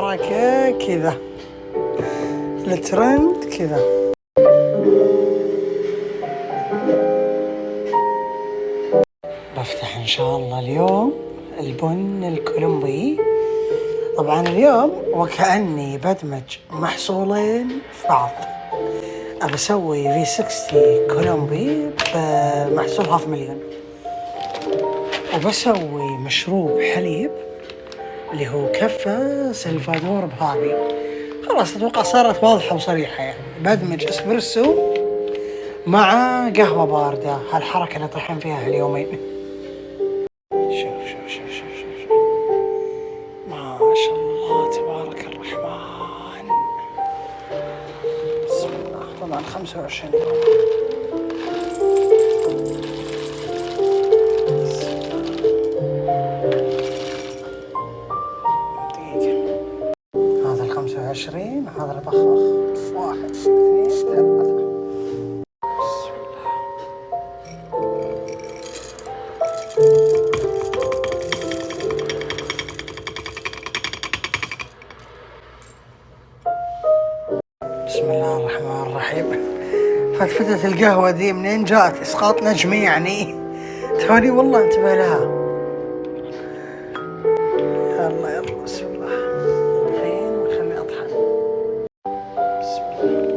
الحركة كذا، الترند كذا. بفتح إن شاء الله اليوم البن الكولومبي. طبعا اليوم وكأني بدمج محصولين في بعض، أبى أسوي V60 كولومبي بمحصول 500,000، وبسوي مشروب حليب اللي هو كفة سلفادور بهذه. خلاص أتوقع صارت واضحة وصريحة، يعني بدمج اسبريسو مع قهوة باردة، هالحركة اللي طيحين فيها اليومين. شوف ما شاء الله تبارك الرحمن. بسم الله. طبعا 25 جرام. دقيقة، هذا 25، هذا اللي بخخ 1 2 3. بسم الله الرحمن الرحيم. فتفتة القهوة ذي منين جاءت؟ إسقاط نجمي يعني؟ توني والله انتبه لها. يلا بسم الله. الحين خلني أطحن. بسم الله.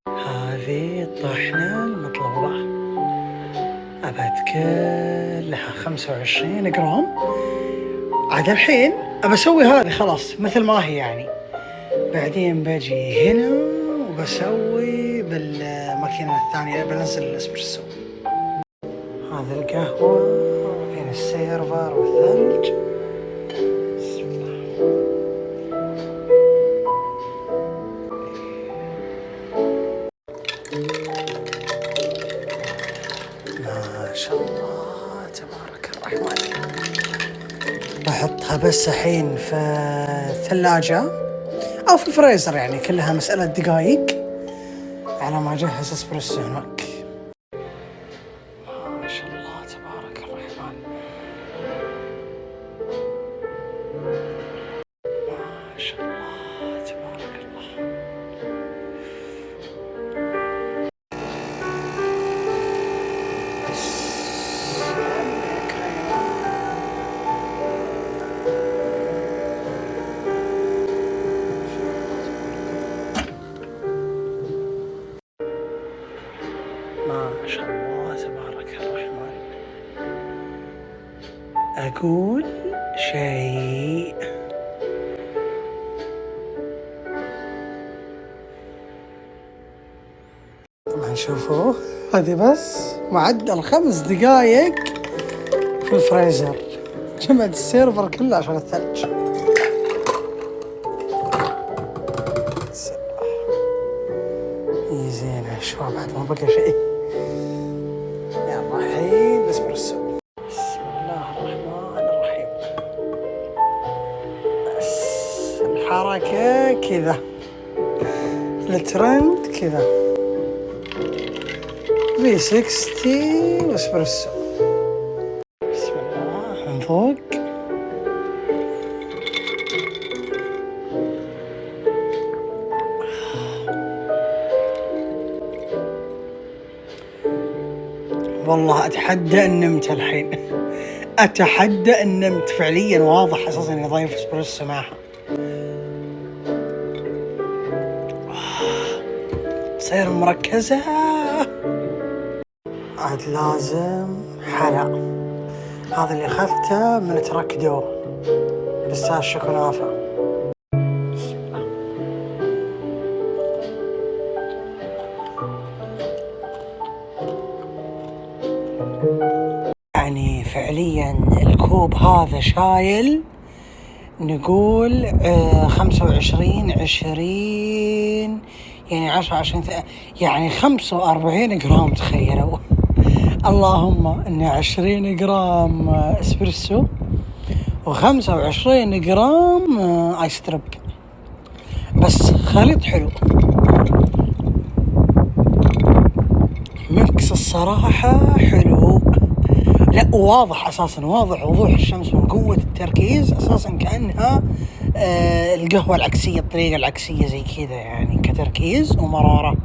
هذه الطحنة المطلوبة، أبد كلها 25 جرام. عاد الحين أبى أسوي هذه خلاص مثل ما هي يعني، بعدين بجي هنا وبسوي بالماكينة الثانية، بنزل الاسبريسو. هذا القهوة، هنا السيرفر والثلج. بسم الله. ما شاء الله تبارك الرحمن. بحطها بس الحين في الثلاجة أو في الفريزر، يعني كلها مسألة دقايق على ما أجهز اسبريسو هناك. ما شاء الله تبارك الرحمن. ما شاء الله تبارك الله. ما شاء الله تبارك الرحمن. أقول شيء، طبعا شوفوا هذه بس معدل 5 دقايق في الفريزر. جمعت السيرفر كله عشان الثلج. زين شو بعد ما بقى شيء. يلا الحين الاسبريسو. بسم الله الرحمن الرحيم. بس الحركة كذا، الترند كذا، V60 واسبريسو. بسم الله من فوق. والله أتحدى أن نمت الحين. أتحدى أن نمت فعليا، واضح أساسا إني ضايف اسبريسو معها. صير مركزة. عاد لازم حلا. هذا اللي أخذته من تركدو بستاشيو كنافة. يعني فعليا الكوب هذا شايل نقول 25 20 يعني 10 20 يعني 45 جرام. تخيلوا اللهم ان 20 جرام اسبريسو و25 جرام ايس ترب. بس خليط حلو، ميكس الصراحة حلو. لا واضح أساسا، واضح وضوح الشمس من قوة التركيز أساسا كأنها القهوة العكسية، الطريقة العكسية زي كذا يعني كتركيز ومرارة.